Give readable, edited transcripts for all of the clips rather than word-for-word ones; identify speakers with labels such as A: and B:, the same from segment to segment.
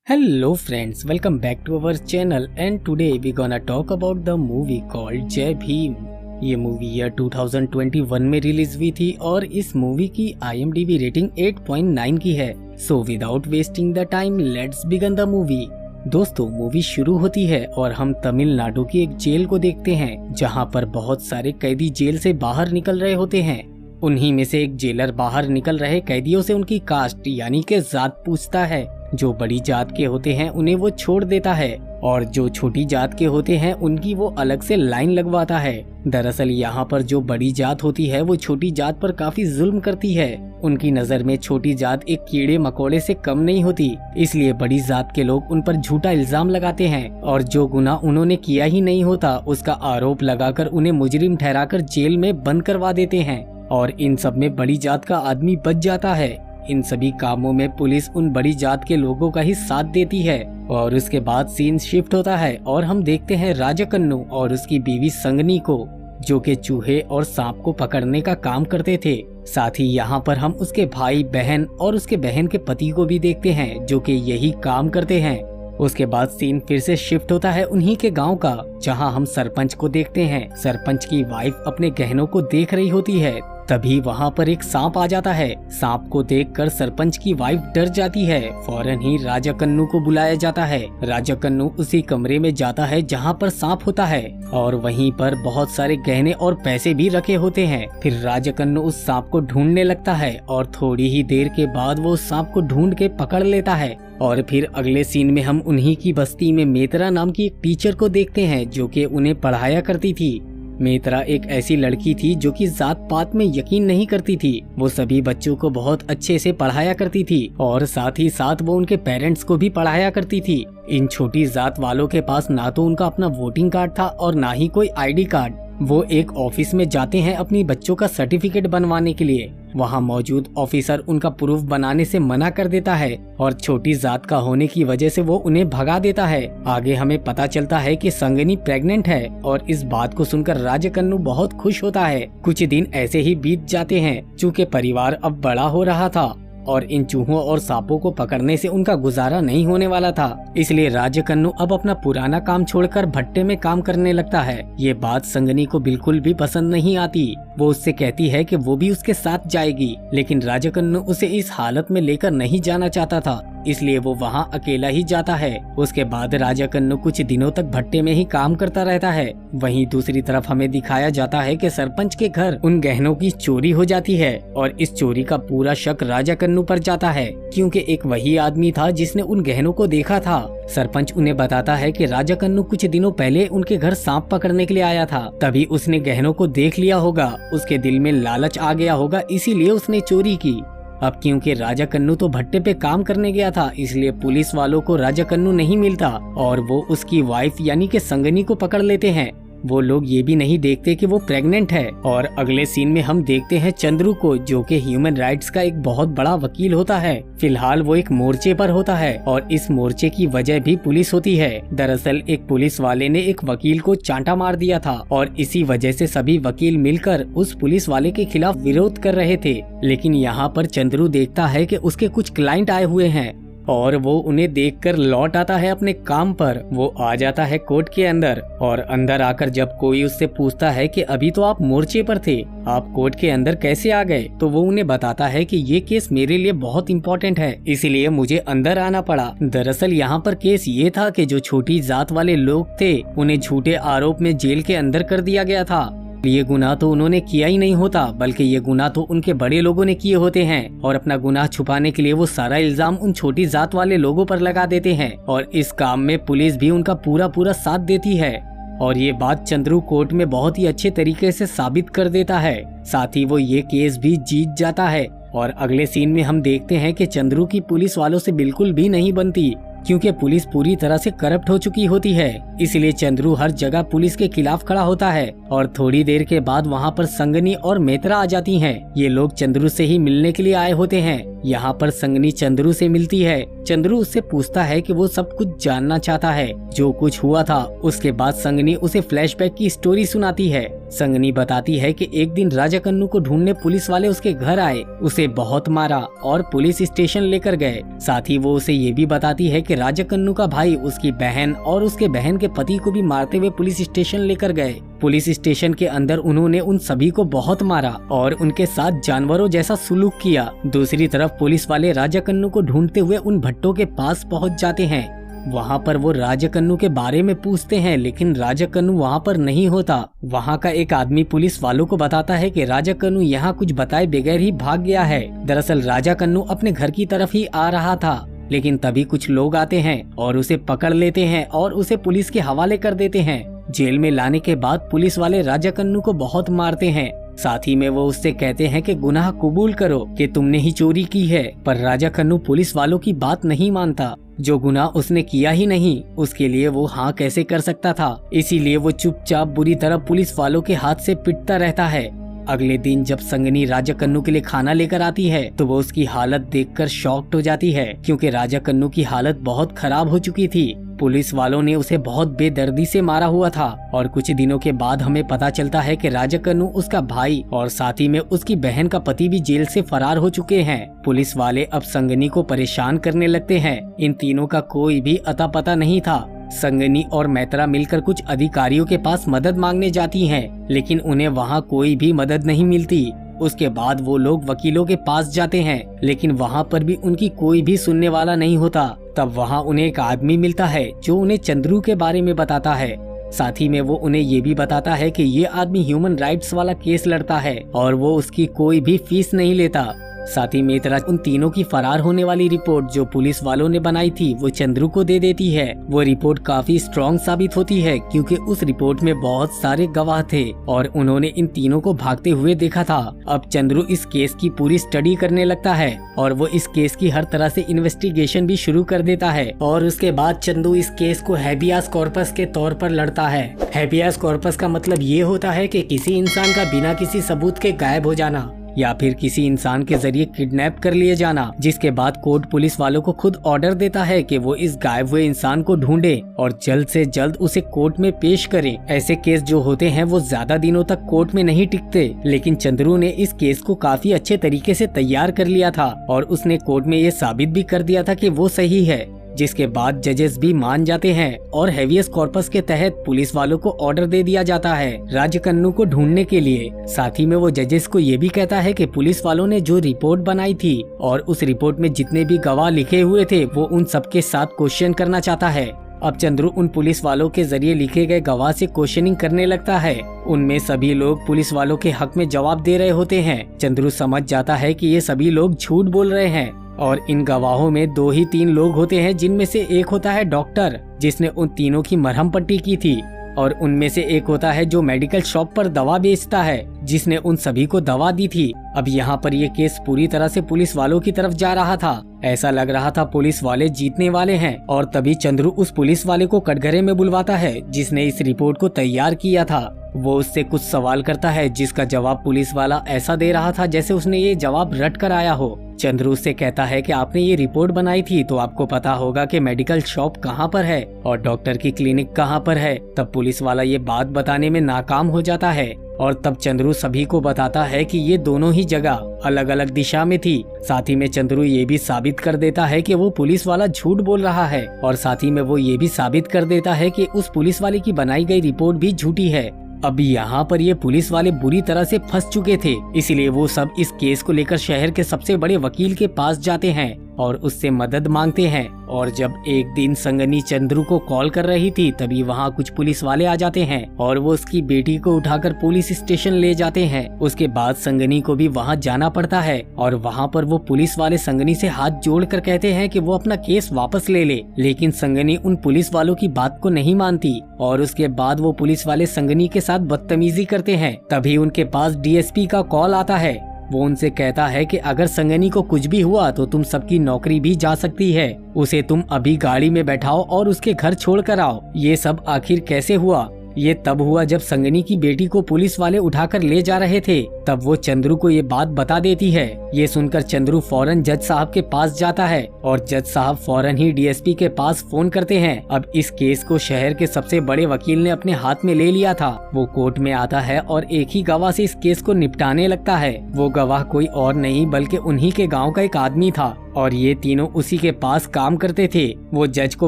A: Hello friends, welcome back to our channel and today we gonna talk about the movie called जय भीम। ये movie year 2021 में release हुई थी और इस मूवी की IMDb रेटिंग 8.9 की है। So without wasting the time let's begin the movie. दोस्तों मूवी शुरू होती है और हम तमिलनाडु की एक जेल को देखते हैं जहां पर बहुत सारे कैदी जेल से बाहर निकल रहे होते हैं। उन्हीं में से एक जेलर बाहर निकल रहे कैदियों से उनकी कास्ट यानी कि जात पूछता है। जो बड़ी जात के होते हैं उन्हें वो छोड़ देता है और जो छोटी जात के होते हैं उनकी वो अलग से लाइन लगवाता है। दरअसल यहाँ पर जो बड़ी जात होती है वो छोटी जात पर काफी जुल्म करती है। उनकी नजर में छोटी जात एक कीड़े मकोड़े से कम नहीं होती, इसलिए बड़ी जात के लोग उन पर झूठा इल्जाम लगाते हैं और जो गुनाह उन्होंने किया ही नहीं होता उसका आरोप लगाकर उन्हें मुजरिम ठहराकर जेल में बंद करवा देते हैं। और इन सब में बड़ी जात का आदमी बच जाता है। इन सभी कामों में पुलिस उन बड़ी जात के लोगों का ही साथ देती है। और उसके बाद सीन शिफ्ट होता है और हम देखते हैं राजा कन्नू और उसकी बीवी संगनी को, जो कि चूहे और सांप को पकड़ने का काम करते थे। साथ ही यहाँ पर हम उसके भाई बहन और उसके बहन के पति को भी देखते हैं जो कि यही काम करते हैं। उसके बाद सीन फिर से शिफ्ट होता है उन्हीं के गांव का, जहां हम सरपंच को देखते हैं। सरपंच की वाइफ अपने गहनों को देख रही होती है, तभी वहां पर एक सांप आ जाता है। सांप को देखकर सरपंच की वाइफ डर जाती है। फौरन ही राजा कन्नू को बुलाया जाता है। राजा कन्नू उसी कमरे में जाता है जहां पर सांप होता है और वहीं पर बहुत सारे गहने और पैसे भी रखे होते हैं। फिर राजा कन्नू उस सांप को ढूंढने लगता है और थोड़ी ही देर के बाद वो उस सांप को ढूंढ के पकड़ लेता है। और फिर अगले सीन में हम उन्हीं की बस्ती में मेत्रा नाम की एक टीचर को देखते हैं जो कि उन्हें पढ़ाया करती थी। मेत्रा एक ऐसी लड़की थी जो कि जात पात में यकीन नहीं करती थी। वो सभी बच्चों को बहुत अच्छे से पढ़ाया करती थी और साथ ही साथ वो उनके पेरेंट्स को भी पढ़ाया करती थी। इन छोटी जात वालों के पास ना तो उनका अपना वोटिंग कार्ड था और ना ही कोई ID कार्ड। वो एक ऑफिस में जाते हैं अपनी बच्चों का सर्टिफिकेट बनवाने के लिए। वहाँ मौजूद ऑफिसर उनका प्रूफ बनाने से मना कर देता है और छोटी जात का होने की वजह से वो उन्हें भगा देता है। आगे हमें पता चलता है कि संगनी प्रेग्नेंट है और इस बात को सुनकर राजा कन्नू बहुत खुश होता है। कुछ दिन ऐसे ही बीत जाते हैं। चूँकि परिवार अब बड़ा हो रहा था और इन चूहों और सांपों को पकड़ने से उनका गुजारा नहीं होने वाला था, इसलिए राजा कन्नू अब अपना पुराना काम छोड़कर भट्टे में काम करने लगता है। ये बात संगनी को बिल्कुल भी पसंद नहीं आती। वो उससे कहती है कि वो भी उसके साथ जाएगी, लेकिन राजा कन्नू उसे इस हालत में लेकर नहीं जाना चाहता था, इसलिए वो वहाँ अकेला ही जाता है। उसके बाद राजा कन्नू कुछ दिनों तक भट्टे में ही काम करता रहता है। वहीं दूसरी तरफ हमें दिखाया जाता है कि सरपंच के घर उन गहनों की चोरी हो जाती है और इस चोरी का पूरा शक राजा कन्नू पर जाता है, क्योंकि एक वही आदमी था जिसने उन गहनों को देखा था। सरपंच उन्हें बताता है कि राजा कन्नू कुछ दिनों पहले उनके घर सांप पकड़ने के लिए आया था, तभी उसने गहनों को देख लिया होगा। उसके दिल में लालच आ गया होगा, इसीलिए उसने चोरी की। अब क्योंकि राजा कन्नू तो भट्टे पे काम करने गया था, इसलिए पुलिस वालों को राजा कन्नू नहीं मिलता और वो उसकी वाइफ यानी कि संगनी को पकड़ लेते हैं। वो लोग ये भी नहीं देखते कि वो प्रेग्नेंट है। और अगले सीन में हम देखते हैं चंद्रू को, जो कि ह्यूमन राइट्स का एक बहुत बड़ा वकील होता है। फिलहाल वो एक मोर्चे पर होता है और इस मोर्चे की वजह भी पुलिस होती है। दरअसल एक पुलिस वाले ने एक वकील को चांटा मार दिया था और इसी वजह से सभी वकील मिलकर उस पुलिस वाले के खिलाफ विरोध कर रहे थे। लेकिन यहाँ पर चंद्रू देखता है कि उसके कुछ क्लाइंट आए हुए हैं और वो उन्हें देखकर लौट आता है अपने काम पर। वो आ जाता है कोर्ट के अंदर और अंदर आकर जब कोई उससे पूछता है कि अभी तो आप मोर्चे पर थे, आप कोर्ट के अंदर कैसे आ गए, तो वो उन्हें बताता है कि ये केस मेरे लिए बहुत इम्पोर्टेंट है, इसीलिए मुझे अंदर आना पड़ा। दरअसल यहाँ पर केस ये था कि जो छोटी जात वाले लोग थे उन्हें झूठे आरोप में जेल के अंदर कर दिया गया था। ये गुनाह तो उन्होंने किया ही नहीं होता, बल्कि ये गुनाह तो उनके बड़े लोगों ने किए होते हैं और अपना गुनाह छुपाने के लिए वो सारा इल्जाम उन छोटी जात वाले लोगों पर लगा देते हैं और इस काम में पुलिस भी उनका पूरा साथ देती है। और ये बात चंद्रू कोर्ट में बहुत ही अच्छे तरीके से साबित कर देता है। साथ ही वो ये केस भी जीत जाता है। और अगले सीन में हम देखते हैं कि चंद्रू की पुलिस वालों से बिल्कुल भी नहीं बनती, क्योंकि पुलिस पूरी तरह से करप्ट हो चुकी होती है। इसलिए चंद्रू हर जगह पुलिस के खिलाफ खड़ा होता है और थोड़ी देर के बाद वहाँ पर संगनी और मेत्रा आ जाती हैं। ये लोग चंद्रू से ही मिलने के लिए आए होते हैं। यहाँ पर संगनी चंद्रू से मिलती है। चंद्रू उससे पूछता है कि वो सब कुछ जानना चाहता है, जो कुछ हुआ था। उसके बाद संगनी उसे फ्लैशबैक की स्टोरी सुनाती है संगनी बताती है कि एक दिन राजा कन्नू को ढूंढने पुलिस वाले उसके घर आए, उसे बहुत मारा और पुलिस स्टेशन लेकर गए। साथ ही वो उसे ये भी बताती है कि राजा कन्नू का भाई उसकी बहन और उसके बहन के पति को भी मारते हुए पुलिस स्टेशन लेकर गए। पुलिस स्टेशन के अंदर उन्होंने उन सभी को बहुत मारा और उनके साथ जानवरों जैसा सुलूक किया। दूसरी तरफ पुलिस वाले राजा कन्नू को ढूंढते हुए उन भट्टों के पास पहुंच जाते हैं। वहाँ पर वो राजा कन्नू के बारे में पूछते हैं, लेकिन राजा कन्नू वहाँ पर नहीं होता। वहाँ का एक आदमी पुलिस वालों को बताता है कि राजा कन्नू यहाँ कुछ बताए बगैर ही भाग गया है। दरअसल राजा कन्नू अपने घर की तरफ ही आ रहा था, लेकिन तभी कुछ लोग आते हैं और उसे पकड़ लेते हैं और उसे पुलिस के हवाले कर देते हैं। जेल में लाने के बाद पुलिस वाले राजा कन्नू को बहुत मारते हैं। साथ ही में वो उससे कहते हैं कि गुनाह कबूल करो कि तुमने ही चोरी की है, पर राजा कन्नू पुलिस वालों की बात नहीं मानता। जो गुनाह उसने किया ही नहीं, उसके लिए वो हाँ कैसे कर सकता था। इसीलिए वो चुपचाप बुरी तरह पुलिस वालों के हाथ से पिटता रहता है। अगले दिन जब संगनी राजा कन्नू के लिए खाना लेकर आती है तो वो उसकी हालत देखकर शॉक्ड हो जाती है, क्योंकि राजा कन्नू की हालत बहुत खराब हो चुकी थी। पुलिस वालों ने उसे बहुत बेदर्दी से मारा हुआ था और कुछ दिनों के बाद हमें पता चलता है कि राजा कन्नू, उसका भाई और साथ ही में उसकी बहन का पति भी जेल से फरार हो चुके हैं। पुलिस वाले अब संगनी को परेशान करने लगते हैं। इन तीनों का कोई भी अता पता नहीं था। संगनी और मैत्रा मिलकर कुछ अधिकारियों के पास मदद मांगने जाती हैं, लेकिन उन्हें वहाँ कोई भी मदद नहीं मिलती। उसके बाद वो लोग वकीलों के पास जाते हैं, लेकिन वहाँ पर भी उनकी कोई भी सुनने वाला नहीं होता। तब वहाँ उन्हें एक आदमी मिलता है जो उन्हें चंद्रू के बारे में बताता है। साथ ही में वो उन्हें ये भी बताता है कि ये आदमी ह्यूमन राइट्स वाला केस लड़ता है और वो उसकी कोई भी फीस नहीं लेता। साथ ही में उन तीनों की फरार होने वाली रिपोर्ट जो पुलिस वालों ने बनाई थी वो चंद्रू को दे देती है। वो रिपोर्ट काफी स्ट्रॉन्ग साबित होती है, क्योंकि उस रिपोर्ट में बहुत सारे गवाह थे और उन्होंने इन तीनों को भागते हुए देखा था। अब चंद्रू इस केस की पूरी स्टडी करने लगता है और वो इस केस की हर तरह से इन्वेस्टिगेशन भी शुरू कर देता है। और उसके बाद चंदू इस केस को हैबियस कॉर्पस के तौर पर लड़ता है। हैबियस कॉर्पस का मतलब ये होता है कि किसी इंसान का बिना किसी सबूत के गायब हो जाना या फिर किसी इंसान के जरिए किडनैप कर लिए जाना, जिसके बाद कोर्ट पुलिस वालों को खुद ऑर्डर देता है कि वो इस गायब हुए इंसान को ढूंढे और जल्द से जल्द उसे कोर्ट में पेश करें। ऐसे केस जो होते हैं वो ज्यादा दिनों तक कोर्ट में नहीं टिकते, लेकिन चंद्रू ने इस केस को काफी अच्छे तरीके से तैयार कर लिया था और उसने कोर्ट में ये साबित भी कर दिया था कि वो सही है, जिसके बाद जजेस भी मान जाते हैं और हैबियस कॉर्पस के तहत पुलिस वालों को ऑर्डर दे दिया जाता है राजा कन्नू को ढूंढने के लिए। साथ ही में वो जजेस को ये भी कहता है कि पुलिस वालों ने जो रिपोर्ट बनाई थी और उस रिपोर्ट में जितने भी गवाह लिखे हुए थे वो उन सबके साथ क्वेश्चन करना चाहता है। अब चंद्रू उन पुलिस वालों के जरिए लिखे गए गवाह से क्वेश्चनिंग करने लगता है। उनमें सभी लोग पुलिस वालों के हक में जवाब दे रहे होते हैं। चंद्रू समझ जाता है कि ये सभी लोग झूठ बोल रहे हैं और इन गवाहों में 2 ही 3 लोग होते हैं, जिनमें से एक होता है डॉक्टर जिसने उन तीनों की मरहम पट्टी की थी और उनमें से एक होता है जो मेडिकल शॉप पर दवा बेचता है, जिसने उन सभी को दवा दी थी। अब यहाँ पर ये केस पूरी तरह से पुलिस वालों की तरफ जा रहा था। ऐसा लग रहा था पुलिस वाले जीतने वाले हैं और तभी चंद्रू उस पुलिस वाले को कटघरे में बुलवाता है जिसने इस रिपोर्ट को तैयार किया था। वो उससे कुछ सवाल करता है जिसका जवाब पुलिस वाला ऐसा दे रहा था जैसे उसने ये जवाब रट कर आया हो। चंद्रू उससे कहता है कि आपने ये रिपोर्ट बनाई थी तो आपको पता होगा कि मेडिकल शॉप कहाँ पर है और डॉक्टर की क्लिनिक कहाँ पर है। तब पुलिस वाला ये बात बताने में नाकाम हो जाता है और तब चंद्रू सभी को बताता है कि ये दोनों ही जगह अलग अलग दिशा में थी। साथ ही में चंद्रू ये भी साबित कर देता है कि वो पुलिस वाला झूठ बोल रहा है और साथ ही में वो ये भी साबित कर देता है कि उस पुलिस वाले की बनाई गई रिपोर्ट भी झूठी है। अब यहाँ पर ये पुलिस वाले बुरी तरह से फंस चुके थे, इसलिए वो सब इस केस को लेकर शहर के सबसे बड़े वकील के पास जाते हैं और उससे मदद मांगते हैं। और जब एक दिन संगनी चंद्रू को कॉल कर रही थी तभी वहाँ कुछ पुलिस वाले आ जाते हैं और वो उसकी बेटी को उठाकर पुलिस स्टेशन ले जाते हैं। उसके बाद संगनी को भी वहाँ जाना पड़ता है और वहाँ पर वो पुलिस वाले संगनी से हाथ जोड़कर कहते हैं कि वो अपना केस वापस ले ले, लेकिन संगनी उन पुलिस वालों की बात को नहीं मानती और उसके बाद वो पुलिस वाले संगनी के साथ बदतमीजी करते हैं। तभी उनके पास डीएसपी का कॉल आता है। वो उनसे कहता है कि अगर संगनी को कुछ भी हुआ तो तुम सबकी नौकरी भी जा सकती है। उसे तुम अभी गाड़ी में बैठाओ और उसके घर छोड़ कर आओ। ये सब आखिर कैसे हुआ? ये तब हुआ जब संगनी की बेटी को पुलिस वाले उठाकर ले जा रहे थे। तब वो चंद्रू को ये बात बता देती है। ये सुनकर चंद्रू फौरन जज साहब के पास जाता है और जज साहब फौरन ही डीएसपी के पास फोन करते हैं। अब इस केस को शहर के सबसे बड़े वकील ने अपने हाथ में ले लिया था। वो कोर्ट में आता है और एक ही गवाह से इस केस को निपटाने लगता है। वो गवाह कोई और नहीं बल्कि उन्हीं के गाँव का एक आदमी था और ये तीनों उसी के पास काम करते थे। वो जज को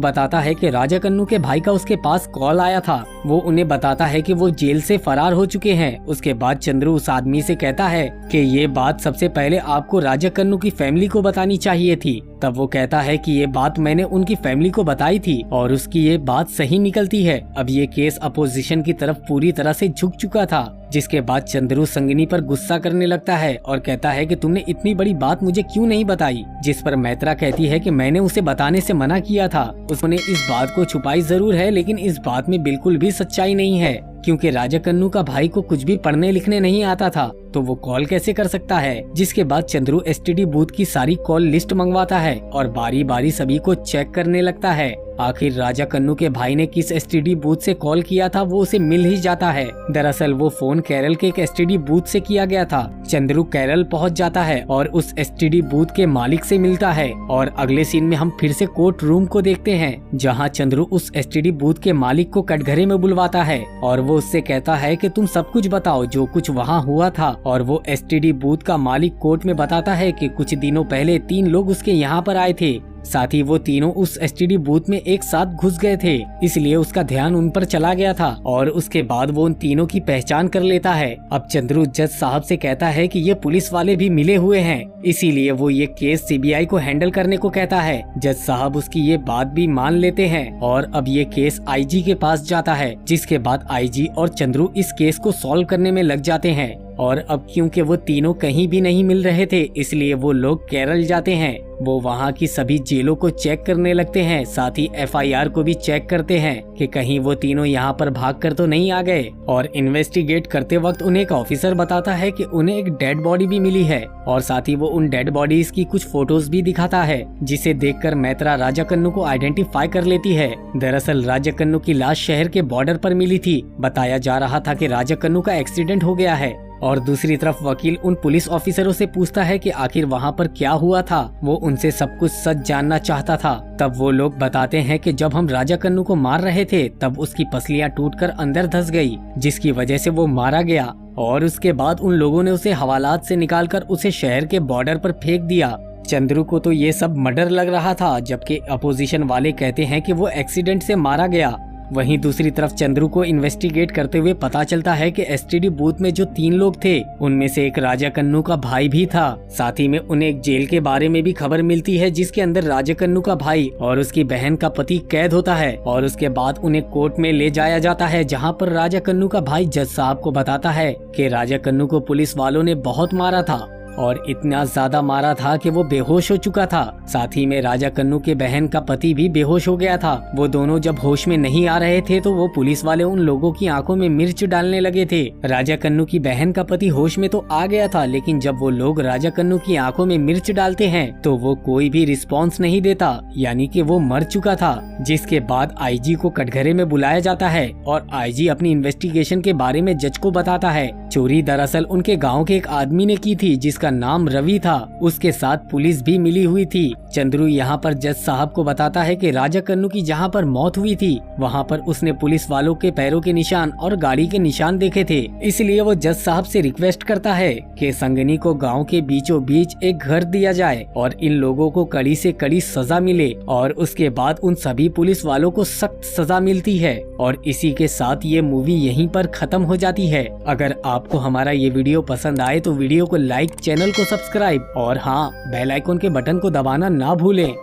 A: बताता है कि राजा कन्नू के भाई का उसके पास कॉल आया था। वो उन्हें बताता है कि वो जेल से फरार हो चुके हैं। उसके बाद चंद्रू उस आदमी से कहता है कि ये बात सबसे पहले आपको राजा कन्नू की फैमिली को बतानी चाहिए थी। तब वो कहता है कि ये बात मैंने उनकी फैमिली को बताई थी और उसकी ये बात सही निकलती है। अब ये केस अपोजिशन की तरफ पूरी तरह से झुक चुका था, जिसके बाद चंद्रू संगिनी पर गुस्सा करने लगता है और कहता है कि तुमने इतनी बड़ी बात मुझे क्यों नहीं बताई। जिस पर मैत्रा कहती है कि मैंने उसे बताने से मना किया था। उसने इस बात को छुपाई जरूर है लेकिन इस बात में बिल्कुल भी सच्चाई नहीं है, क्योंकि राजा कन्नू का भाई को कुछ भी पढ़ने लिखने नहीं आता था तो वो कॉल कैसे कर सकता है। जिसके बाद चंद्रू एसटीडी बूथ की सारी कॉल लिस्ट मंगवाता है और बारी बारी सभी को चेक करने लगता है। आखिर राजा कन्नू के भाई ने किस एसटीडी बूथ से कॉल किया था वो उसे मिल ही जाता है। दरअसल वो फोन केरल के एक एसटीडी बूथ से किया गया था। चंद्रू केरल पहुंच जाता है और उस एसटीडी बूथ के मालिक से मिलता है और अगले सीन में हम फिर से कोर्ट रूम को देखते हैं, जहां चंद्रू उस एसटीडी बूथ के मालिक को कटघरे में बुलवाता है और वो उससे कहता है कि तुम सब कुछ बताओ जो कुछ वहाँ हुआ था। और वो एसटीडी बूथ का मालिक कोर्ट में बताता है कि कुछ दिनों पहले 3 लोग उसके यहाँ पर आए थे। साथ ही वो तीनों उस एसटीडी बूथ में एक साथ घुस गए थे, इसलिए उसका ध्यान उन पर चला गया था और उसके बाद वो उन तीनों की पहचान कर लेता है। अब चंद्रू जज साहब से कहता है कि ये पुलिस वाले भी मिले हुए हैं, इसीलिए वो ये केस सीबीआई को हैंडल करने को कहता है। जज साहब उसकी ये बात भी मान लेते हैं और अब ये केस आईजी के पास जाता है, जिसके बाद आईजी और चंद्रू इस केस को सॉल्व करने में लग जाते हैं। और अब क्योंकि वो तीनों कहीं भी नहीं मिल रहे थे इसलिए वो लोग केरल जाते हैं। वो वहाँ की सभी जेलों को चेक करने लगते हैं, साथ ही एफआईआर को भी चेक करते हैं कि कहीं वो तीनों यहाँ पर भागकर तो नहीं आ गए। और इन्वेस्टिगेट करते वक्त उन्हें एक ऑफिसर बताता है कि उन्हें एक डेड बॉडी भी मिली है और साथ ही वो उन डेड बॉडीज की कुछ फोटोज भी दिखाता है, जिसे देखकर मैत्रा राजा कन्नू को आइडेंटिफाई कर लेती है। दरअसल राजा कन्नू की लाश शहर के बॉर्डर पर मिली थी। बताया जा रहा था कि राजा कन्नू का एक्सीडेंट हो गया है। और दूसरी तरफ वकील उन पुलिस ऑफिसरों से पूछता है कि आखिर वहाँ पर क्या हुआ था। वो उनसे सब कुछ सच जानना चाहता था। तब वो लोग बताते हैं कि जब हम राजा कन्नू को मार रहे थे तब उसकी पसलियां टूटकर अंदर धंस गई, जिसकी वजह से वो मारा गया और उसके बाद उन लोगों ने उसे हवालात से निकालकर उसे शहर के बॉर्डर पर फेंक दिया। चंद्रू को तो ये सब मर्डर लग रहा था, जबकि अपोजिशन वाले कहते हैं कि वो एक्सीडेंट से मारा गया। वहीं दूसरी तरफ चंद्रू को इन्वेस्टिगेट करते हुए पता चलता है कि एसटीडी बूथ में जो 3 लोग थे उनमें से एक राजा कन्नू का भाई भी था। साथ ही में उन्हें एक जेल के बारे में भी खबर मिलती है, जिसके अंदर राजा कन्नू का भाई और उसकी बहन का पति कैद होता है और उसके बाद उन्हें कोर्ट में ले जाया जाता है, जहां पर राजा कन्नू का भाई जज साहब को बताता है कि राजा कन्नू को पुलिस वालों ने बहुत मारा था और इतना ज्यादा मारा था कि वो बेहोश हो चुका था। साथ ही में राजा कन्नू के बहन का पति भी बेहोश हो गया था। वो दोनों जब होश में नहीं आ रहे थे तो वो पुलिस वाले उन लोगों की आंखों में मिर्च डालने लगे थे। राजा कन्नू की बहन का पति होश में तो आ गया था, लेकिन जब वो लोग राजा कन्नू की आंखों में मिर्च डालते हैं तो वो कोई भी रिस्पॉन्स नहीं देता, यानी कि वो मर चुका था। जिसके बाद आईजी को कटघरे में बुलाया जाता है और आईजी अपनी इन्वेस्टिगेशन के बारे में जज को बताता है। चोरी दरअसल उनके गाँव के एक आदमी ने की थी, जिसका नाम रवि था। उसके साथ पुलिस भी मिली हुई थी। चंद्रू यहाँ पर जज साहब को बताता है कि राजा कन्नू की जहाँ पर मौत हुई थी वहाँ पर उसने पुलिस वालों के पैरों के निशान और गाड़ी के निशान देखे थे। इसलिए वो जज साहब से रिक्वेस्ट करता है कि संगनी को गांव के बीचों बीच एक घर दिया जाए और इन लोगों को कड़ी से कड़ी सजा मिले और उसके बाद उन सभी पुलिस वालों को सख्त सजा मिलती है। और इसी के साथ ये मूवी यहीं पर खत्म हो जाती है। अगर आपको हमारा ये वीडियो पसंद आए तो वीडियो को लाइक, चैनल को सब्सक्राइब और हाँ, बेल आइकन के बटन को दबाना ना भूलें।